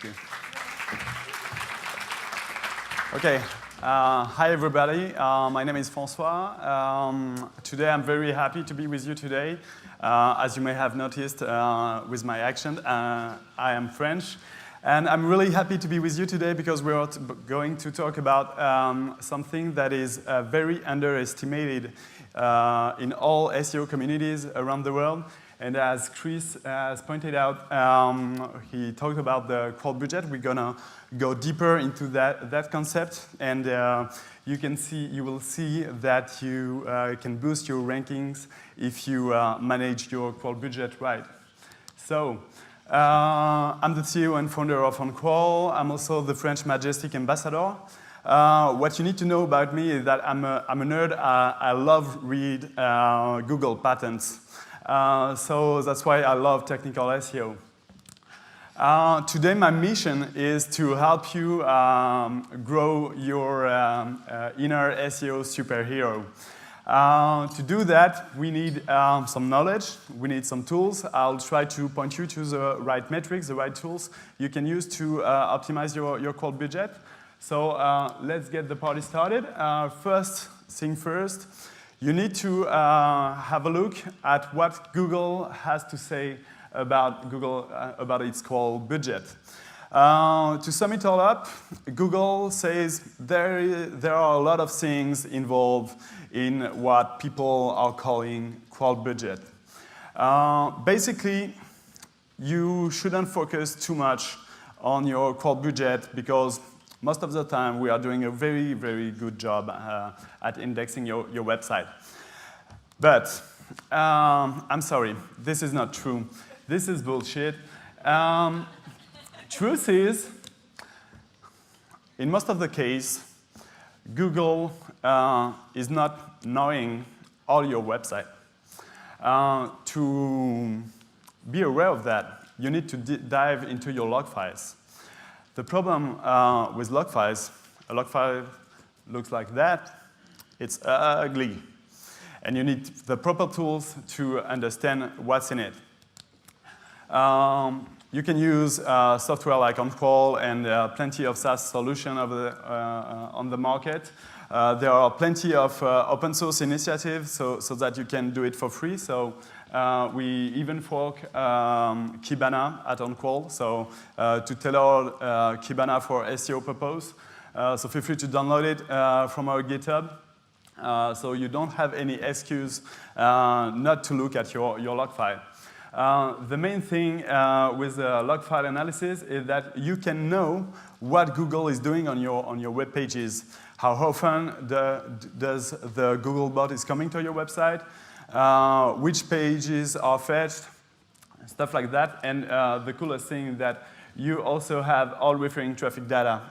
Thank you. Okay. Hi, everybody. My name is Francois. Today, I'm very happy to be with you today. As you may have noticed with my accent, I am French. And I'm really happy to be with you today because we're going to talk about something that is very underestimated in all SEO communities around the world. And as Chris has pointed out, he talked about the crawl budget. We're gonna go deeper into that concept, and you will see that you can boost your rankings if you manage your crawl budget right. So, I'm the CEO and founder of OnCrawl. I'm also the French Majestic Ambassador. What you need to know about me is that I'm a nerd. I love read Google patents. So that's why I love technical SEO. Today, my mission is to help you grow your inner SEO superhero. To do that, we need some knowledge, we need some tools. I'll try to point you to the right metrics, the right tools you can use to optimize your crawl budget. So let's get the party started. First thing first, you need to have a look at what Google has to say about about its crawl budget. To sum it all up, Google says there are a lot of things involved in what people are calling crawl budget. Basically, you shouldn't focus too much on your crawl budget because most of the time we are doing a very, very good job at indexing your website. But I'm sorry, this is not true. This is bullshit. Truth is, in most of the case, Google is not knowing all your website. To be aware of that, you need to dive into your log files. The problem with log files, a log file looks like that. It's ugly. And you need the proper tools to understand what's in it. You can use software like OnCrawl and plenty of SaaS solutions on the market. There are plenty of open source initiatives so that you can do it for free. So we even fork Kibana at OnCrawl, so to tailor Kibana for SEO purpose. So feel free to download it from our GitHub. So you don't have any excuse not to look at your log file. The main thing with log file analysis is that you can know what Google is doing on your web pages. How often does the Google bot is coming to your website? Which pages are fetched? Stuff like that. And the coolest thing is that you also have all referring traffic data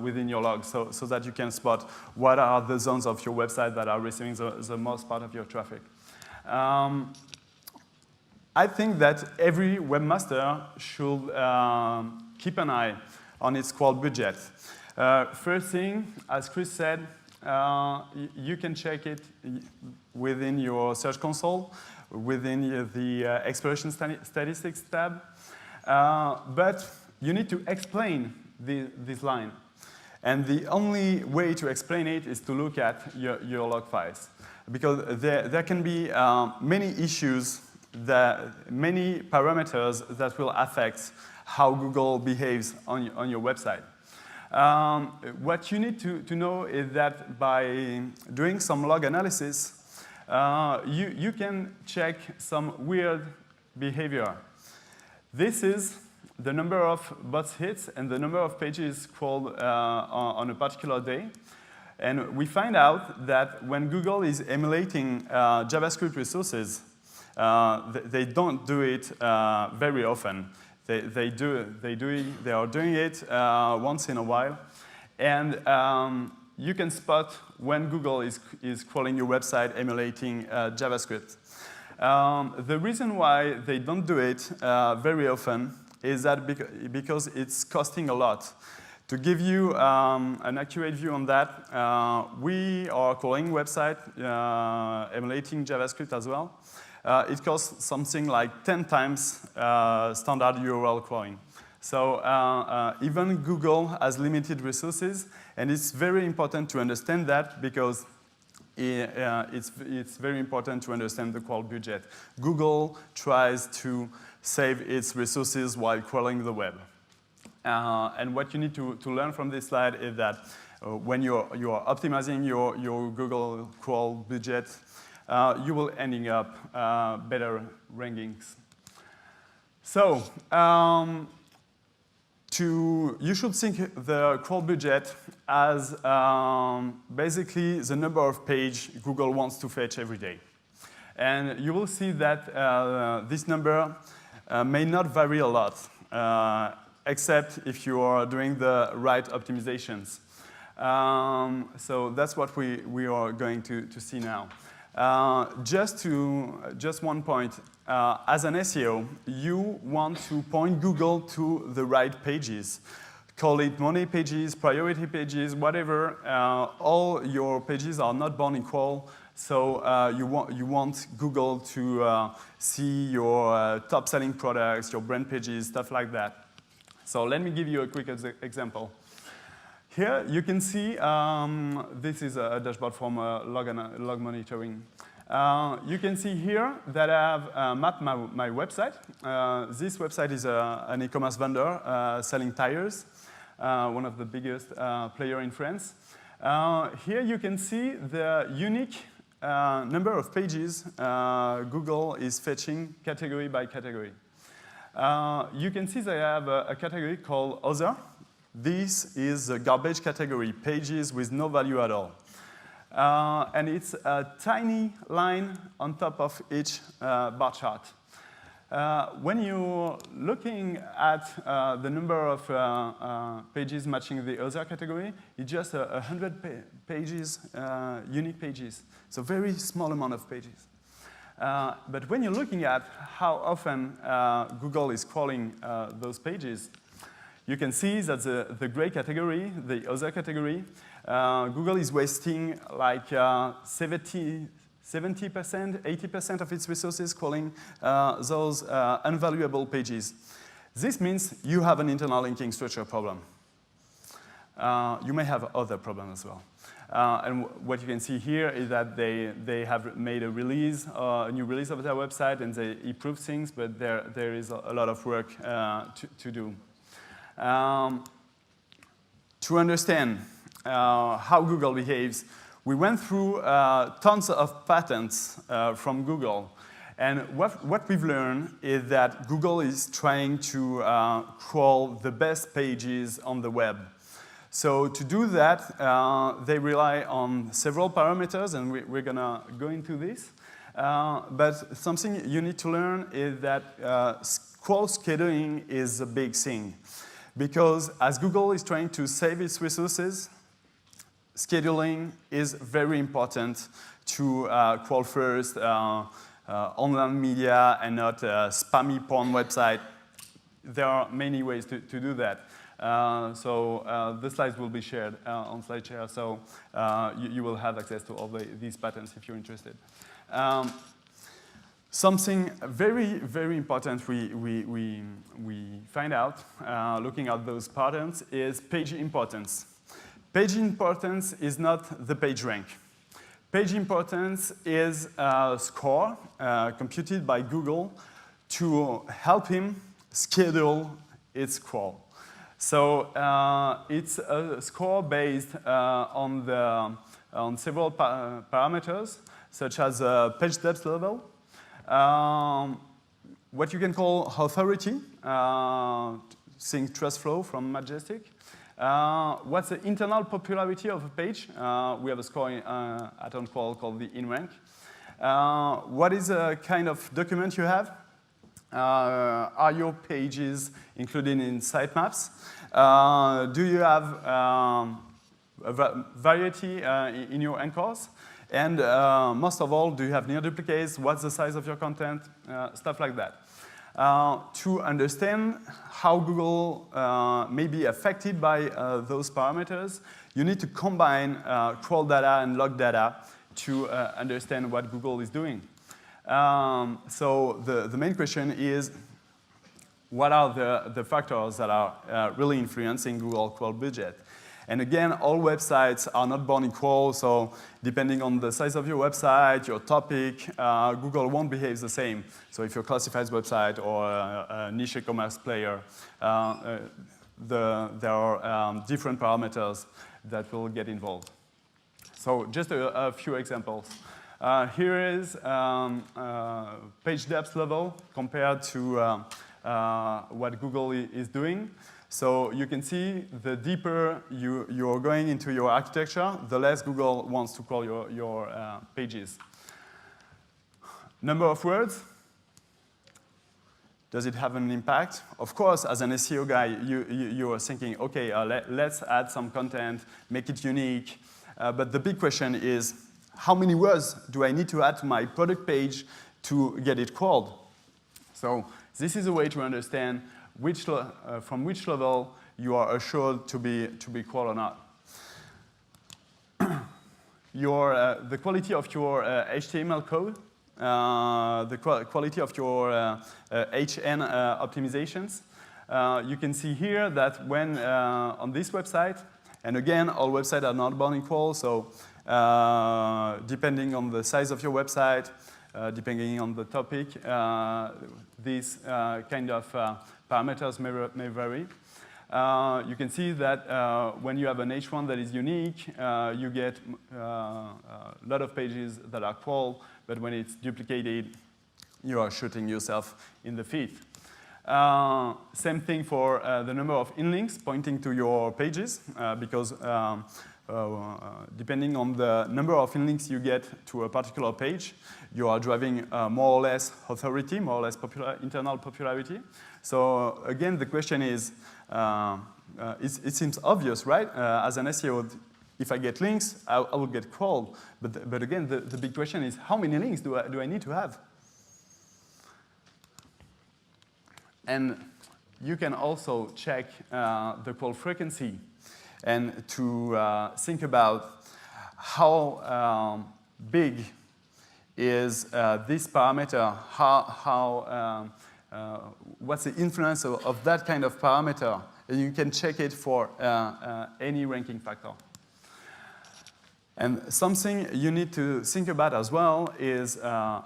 within your log so that you can spot what are the zones of your website that are receiving the most part of your traffic. I think that every webmaster should keep an eye on its crawl budget. First thing, as Chris said, you can check it within your Search Console, within the Exploration Statistics tab. But you need to explain this line. And the only way to explain it is to look at your log files. Because there can be many issues, many parameters that will affect how Google behaves on your website. What you need to know is that by doing some log analysis, you can check some weird behavior. This is the number of bots hits and the number of pages crawled on a particular day. And we find out that when Google is emulating JavaScript resources, they don't do it very often. They are doing it once in a while. And you can spot when Google is crawling your website emulating JavaScript. The reason why they don't do it very often is that because it's costing a lot. To give you an accurate view on that, we are crawling website emulating JavaScript as well. It costs something like 10 times standard URL crawling. So even Google has limited resources, and it's very important to understand that because it's very important to understand the crawl budget. Google tries to save its resources while crawling the web. And what you need to learn from this slide is that when you are optimizing your Google crawl budget, you will ending up better rankings. So you should think the crawl budget as basically the number of pages Google wants to fetch every day. And you will see that this number may not vary a lot, except if you are doing the right optimizations. So that's what we are going to see now. Just one point. As an SEO, you want to point Google to the right pages. Call it money pages, priority pages, whatever. All your pages are not born equal. So you want Google to see your top-selling products, your brand pages, stuff like that. So let me give you a quick example. Here you can see, this is a dashboard from log monitoring. You can see here that I have mapped my website. This website is an e-commerce vendor selling tires, one of the biggest players in France. Here you can see the unique number of pages Google is fetching category by category. You can see that I have a category called Other. This is a garbage category, pages with no value at all. And it's a tiny line on top of each bar chart. When you're looking at the number of pages matching the Other category, it's just 100 pages, unique pages. So very small amount of pages. But when you're looking at how often Google is crawling those pages, you can see that the gray category, the Other category, Google is wasting like 70%, 80% of its resources crawling those unvaluable pages. This means you have an internal linking structure problem. You may have other problems as well. And what you can see here is that they have made a release, a new release of their website, and they improve things, but there is a lot of work to do. To understand how Google behaves, we went through tons of patents from Google. And what we've learned is that Google is trying to crawl the best pages on the web. So to do that, they rely on several parameters, and we're going to go into this. But something you need to learn is that crawl scheduling is a big thing. Because as Google is trying to save its resources, scheduling is very important to crawl first, online media, and not a spammy porn website. There are many ways to do that. So the slides will be shared on SlideShare, so you will have access to all these patterns if you're interested. Something very, very important we find out looking at those patterns is page importance. Page importance is not the page rank. Page importance is a score computed by Google to help him schedule its crawl. So it's a score based on several parameters, such as page depth level, what you can call authority, think trust flow from Majestic. What's the internal popularity of a page? We have a score at OnCrawl called the InRank. What is the kind of document you have? Are your pages included in sitemaps? Do you have a variety in your anchors? And most of all, do you have near duplicates? What's the size of your content? Stuff like that. To understand how Google may be affected by those parameters, you need to combine crawl data and log data to understand what Google is doing. So the main question is, what are the factors that are really influencing Google crawl budget. And again, all websites are not born equal, so depending on the size of your website, your topic, Google won't behave the same. So if you're a classifieds website or a niche e-commerce player, there are different parameters that will get involved. So just a few examples. Here is page depth level compared to what Google is doing. So you can see the deeper you're going into your architecture, the less Google wants to crawl your pages. Number of words. Does it have an impact? Of course, as an SEO guy, you are thinking, okay, let's add some content, make it unique. But the big question is, how many words do I need to add to my product page to get it crawled? So this is a way to understand from which level you are assured to be crawled or not. The quality of your HTML code, the quality of your HN optimizations. You can see here that when on this website, and again, all websites are not born equal, so depending on the size of your website, depending on the topic, these kind of parameters may vary. You can see that when you have an H1 that is unique, you get a lot of pages that are crawled, but when it's duplicated, you are shooting yourself in the feet. Same thing for the number of inlinks pointing to your pages, because depending on the number of inlinks you get to a particular page, you are driving more or less authority, more or less internal popularity. So again, the question is, it seems obvious, right? As an SEO, if I get links, I will get crawled. But again, the big question is, how many links do I need to have? And you can also check the call frequency and to think about how big is this parameter, what's the influence of that kind of parameter, and you can check it for any ranking factor. And something you need to think about as well is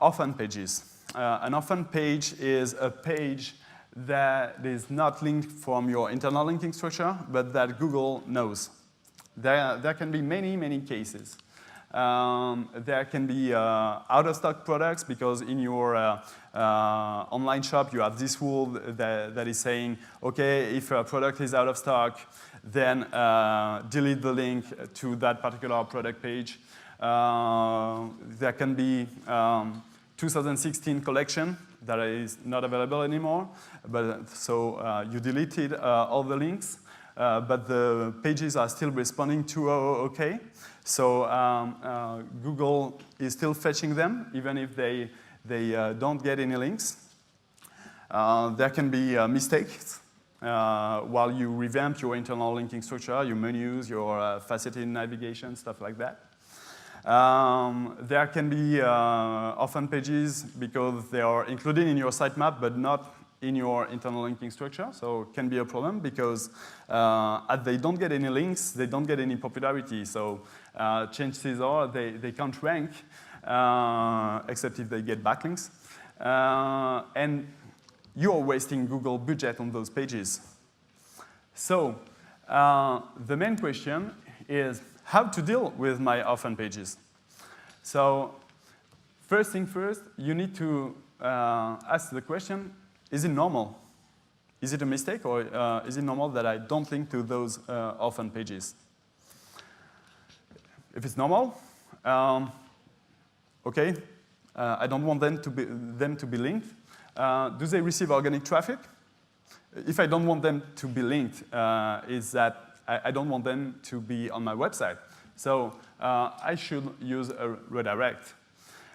orphan pages. An orphan page is a page that is not linked from your internal linking structure, but that Google knows. There can be many, many cases. There can be out-of-stock products, because in your online shop you have this rule that is saying, okay, if a product is out of stock, then delete the link to that particular product page. There can be 2016 collection that is not available anymore, but so you deleted all the links, but the pages are still responding to OK. So Google is still fetching them, even if they don't get any links. There can be mistakes while you revamp your internal linking structure, your menus, your faceted navigation, stuff like that. There can be orphan pages because they are included in your sitemap, but not in your internal linking structure. So it can be a problem because as they don't get any links, they don't get any popularity. So chances are they can't rank, except if they get backlinks. And you're wasting Google budget on those pages. So the main question is how to deal with my orphan pages. So first thing first, you need to ask the question, is it normal? Is it a mistake, or is it normal that I don't link to those orphan pages? If it's normal, okay, I don't want them to be linked. Do they receive organic traffic? If I don't want them to be linked, is that I don't want them to be on my website. So I should use a redirect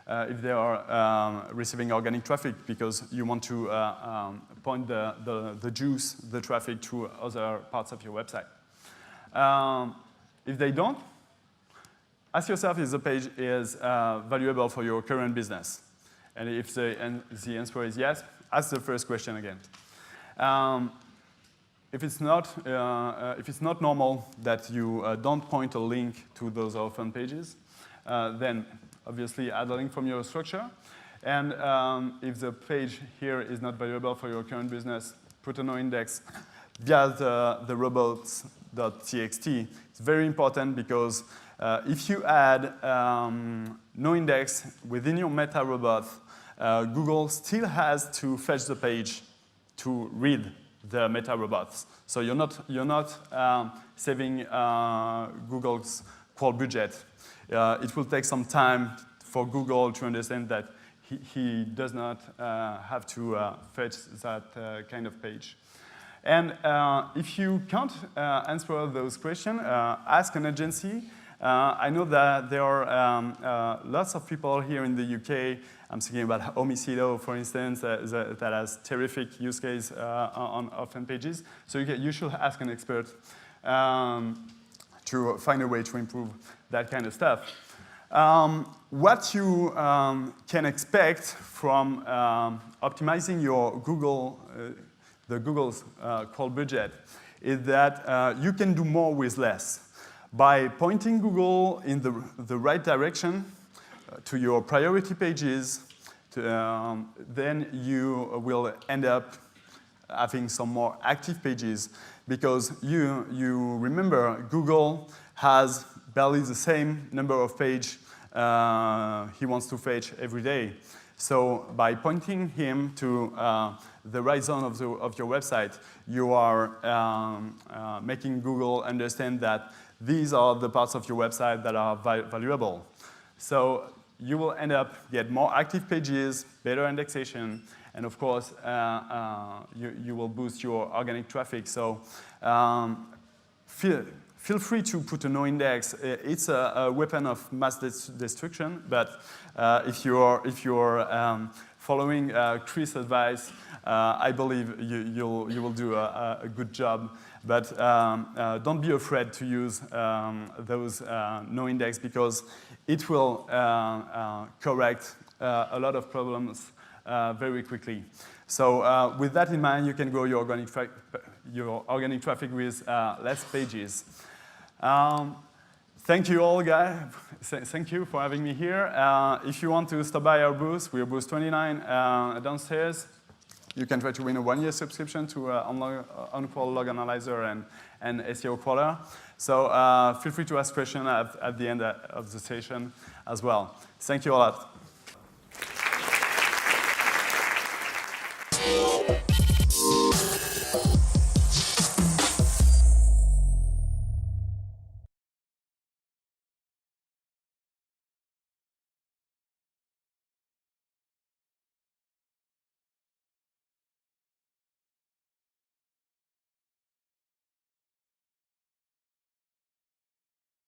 if they are receiving organic traffic, because you want to point the juice, the traffic, to other parts of your website. If they don't, ask yourself if the page is valuable for your current business. And if the answer is yes, ask the first question again. If it's not normal that you don't point a link to those orphan pages, then obviously add a link from your structure. And if the page here is not valuable for your current business, put a no index via the robots.txt. It's very important because if you add no index within your meta robot, Google still has to fetch the page to read the meta robots. So you're not saving Google's crawl budget. It will take some time for Google to understand that he does not have to fetch that kind of page. And if you can't answer those questions, ask an agency. I know that there are lots of people here in the UK. I'm thinking about Homicido, for instance, that has terrific use case on orphan pages. So you should ask an expert to find a way to improve that kind of stuff. What you can expect from optimizing your Google's crawl budget is that you can do more with less. By pointing Google in the right direction to your priority pages, then you will end up having some more active pages because you remember Google has barely the same number of pages he wants to fetch every day. So by pointing him to the right zone of your website, you are making Google understand that these are the parts of your website that are valuable. So you will end up get more active pages, better indexation, and of course, you will boost your organic traffic. So feel free to put a no index. It's a weapon of mass destruction, but if you're following Chris' advice, I believe you will do a good job. But don't be afraid to use those no index because it will correct a lot of problems very quickly. So with that in mind, you can grow your organic traffic with less pages. Thank you all, guys. Thank you for having me here. If you want to stop by our booth, we're booth 29 downstairs. You can try to win a 1-year subscription to On-Crawl Log Analyzer and SEO Crawler. So feel free to ask questions at the end of the session as well. Thank you a lot.